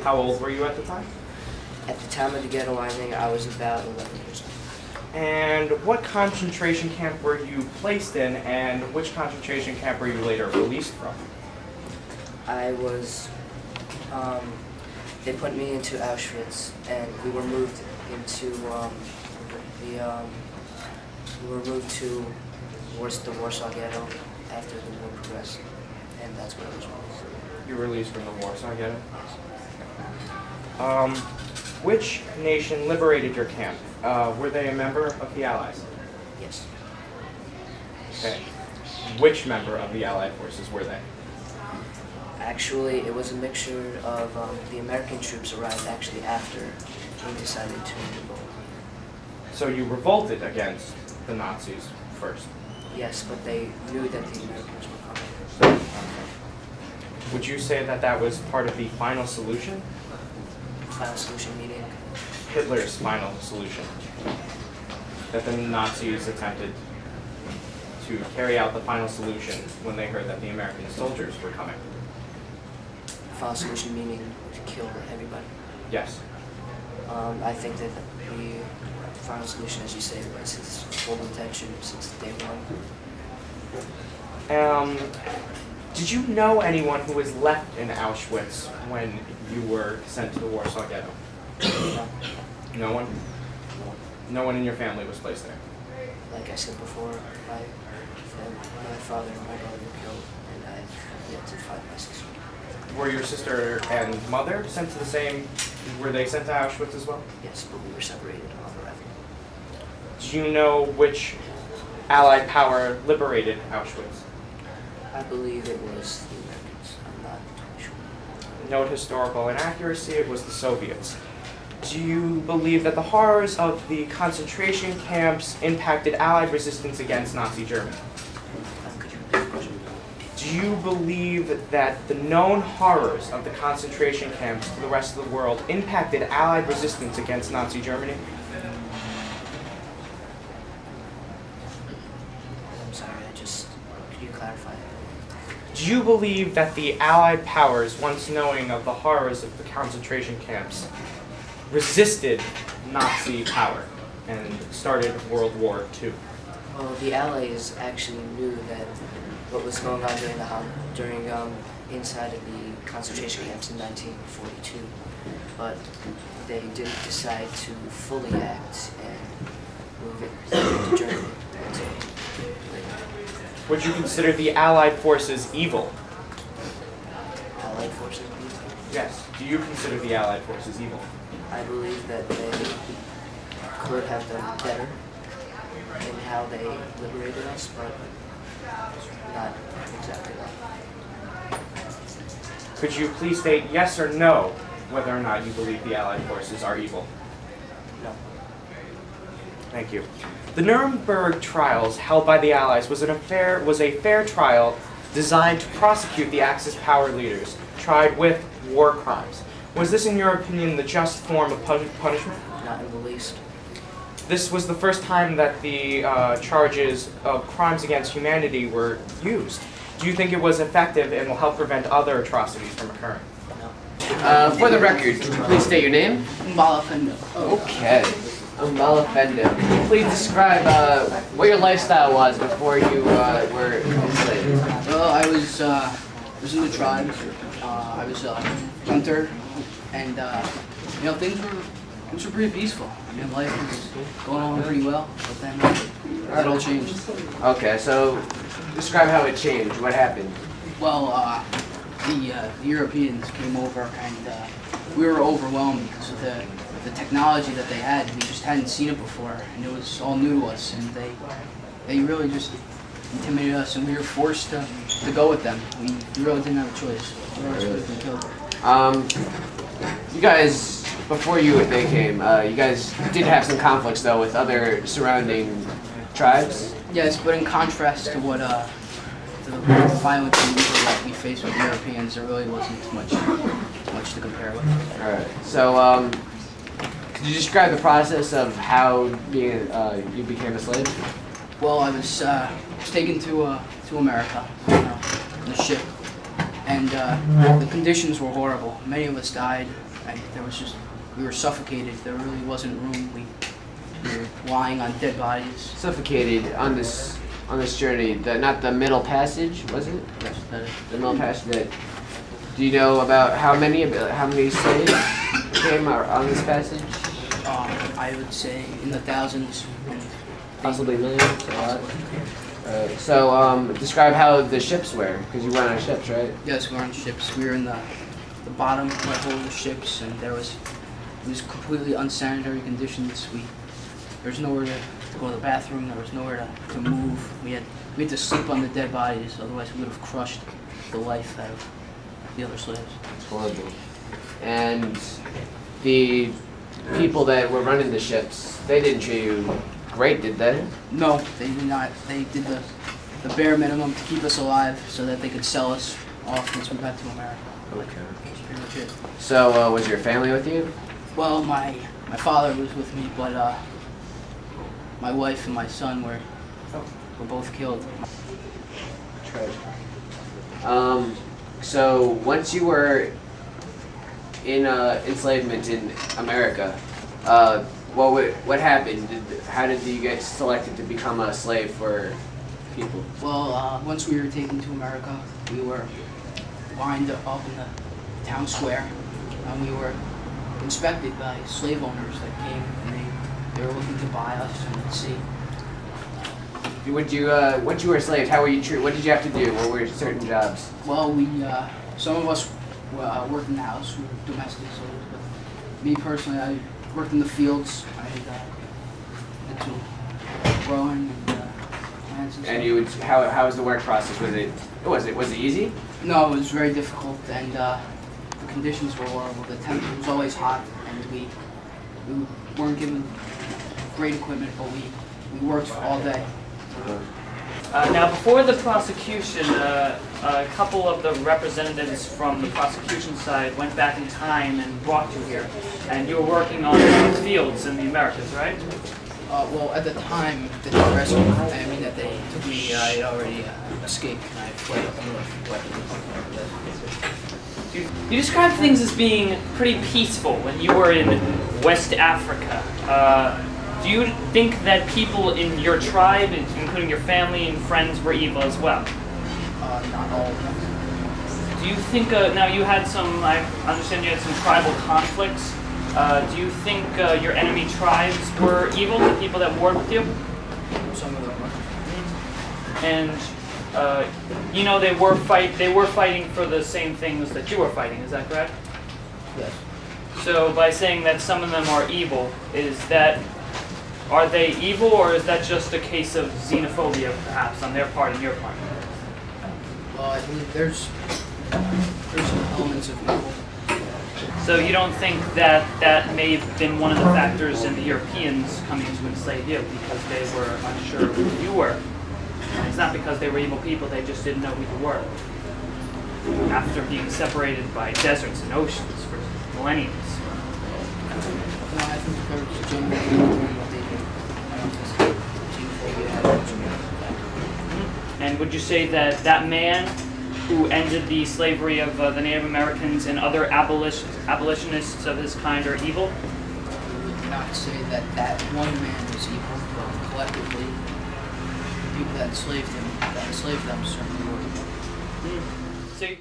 How old were you at the time? At the time of the ghetto lining, I was about 11 years old. And what concentration camp were you placed in, and which concentration camp were you later released from? I was, they put me into Auschwitz, and we were moved into the Warsaw Ghetto after the war progressed, and that's where I was released. You were released from the Warsaw Ghetto? Which nation liberated your camp? Were they a member of the Allies? Yes. Okay. Which member of the Allied forces were they? Actually, it was a mixture of the American troops arrived actually after we decided to revolt. So you revolted against the Nazis first? Yes, but they knew that the Americans were coming. Would you say that that was part of the final solution? Final solution meeting. Hitler's final solution. That the Nazis attempted to carry out the final solution when they heard that the American soldiers were coming. Final solution meaning to kill everybody. Yes. I think that the final solution, as you say, was its full intention since day one. Did you know anyone who was left in Auschwitz when you were sent to the Warsaw Ghetto? No. No one? No one in your family was placed there? Like I said before, my father and my brother were killed, and I have yet to find my sister. Were your sister and mother sent to the same, were they sent to Auschwitz as well? Yes, but we were separated on arrival. Do you know which Allied power liberated Auschwitz? I believe it was the Americans. I'm not entirely sure. Note historical inaccuracy, it was the Soviets. Do you believe that the horrors of the concentration camps impacted Allied resistance against Nazi Germany? Could you repeat the question? Do you believe that the known horrors of the concentration camps to the rest of the world impacted Allied resistance against Nazi Germany? I'm sorry, could you clarify? Do you believe that the Allied powers, once knowing of the horrors of the concentration camps, resisted Nazi power and started World War II? Well, the Allies actually knew that what was going on during inside of the concentration camps in 1942, but they didn't decide to fully act and move it to Germany. Would you consider the Allied forces evil? Allied forces. Yes. Do you consider the Allied forces evil? I believe that they could have done better in how they liberated us, but not exactly that. Could you please state yes or no whether or not you believe the Allied forces are evil? No. Thank you. The Nuremberg trials held by the Allies was a fair trial designed to prosecute the Axis power leaders tried with war crimes. Was this, in your opinion, the just form of punishment? Not in the least. This was the first time that the charges of crimes against humanity were used. Do you think it was effective and will help prevent other atrocities from occurring? No. For the record, could you please state your name? Malafendo. Okay. Malafendo. Can you please describe what your lifestyle was before you were enslaved? Well, I was in the tribe. I was a hunter, and things were pretty peaceful. I mean, life was going on pretty well, but then it all changed. Okay, so describe how it changed. What happened? Well, the Europeans came over, and we were overwhelmed because of the technology that they had. We just hadn't seen it before, and it was all new to us, and they really just intimidated us, and we were forced to go with them. We really didn't have a choice. We would have been killed. You guys, before they came, you guys did have some conflicts though with other surrounding tribes. Yes, but in contrast to what the violence and evil that we faced with the Europeans, there really wasn't much to compare with. All right. So, could you describe the process of how you became a slave? Well, I was taken to America in a ship, and the conditions were horrible. Many of us died, and we were suffocated. There really wasn't room. We were lying on dead bodies. Suffocated on this journey. Not the Middle Passage, was it? Yes, The Middle Passage. Do you know about how many slaves came on this passage? I would say in the thousands. And Possibly millions. A lot. So describe how the ships were, because you went on ships, right? yes, we were on ships. We were in the bottom level of the ships, and it was completely unsanitary conditions. There was nowhere to go to the bathroom. There was nowhere to move. We had to sleep on the dead bodies, otherwise we would have crushed the life out of the other slaves. It's horrible. And the people that were running the ships, they didn't treat you great, did they? No, they did not. They did the bare minimum to keep us alive so that they could sell us off once we got to America. Okay. That's pretty much it. So was your family with you? Well, my father was with me, but my wife and my son were both killed. Tragic. So once you were in enslavement in America, what happened? How did you get selected to become a slave for people? Well, once we were taken to America, we were lined up in the town square, and we were inspected by slave owners that came, and they were looking to buy us and see. Once you were a slave, how were you treated? What did you have to do? What were certain jobs? Well, some of us worked in the house, we were domestic slaves, but me personally, I worked in the fields. I did some growing and plants and stuff. And how was the work process? Was it easy? No, it was very difficult, and the conditions were horrible. The temperature was always hot, and we weren't given great equipment, but we worked all day. Now, before the prosecution, a couple of the representatives from the prosecution side went back in time and brought you here, and you were working on these fields in the Americas, right? Well, at the time that they rescued me, I mean that they took me, I had already escaped, and I fled up north. You described things as being pretty peaceful when you were in West Africa. Do you think that people in your tribe, including your family and friends, were evil as well? Not all of them. Do you think, now you had some, I understand you had some tribal conflicts. Do you think your enemy tribes were evil, the people that warred with you? Some of them were. And, they were fighting for the same things that you were fighting, is that correct? Yes. So by saying that some of them are evil, are they evil, or is that just a case of xenophobia, perhaps, on their part and your part? Well, I believe there's some elements of evil. So you don't think that may have been one of the factors in the Europeans coming to enslave you, because they were unsure who you were? And it's not because they were evil people, they just didn't know who you were. After being separated by deserts and oceans for millennia. No, I think there's genuine evil in what they do. I don't think xenophobia had much. And would you say that that man who ended the slavery of the Native Americans and other abolitionists of his kind are evil? I would not say that one man was evil, but collectively, the people that enslaved them certainly were evil. So you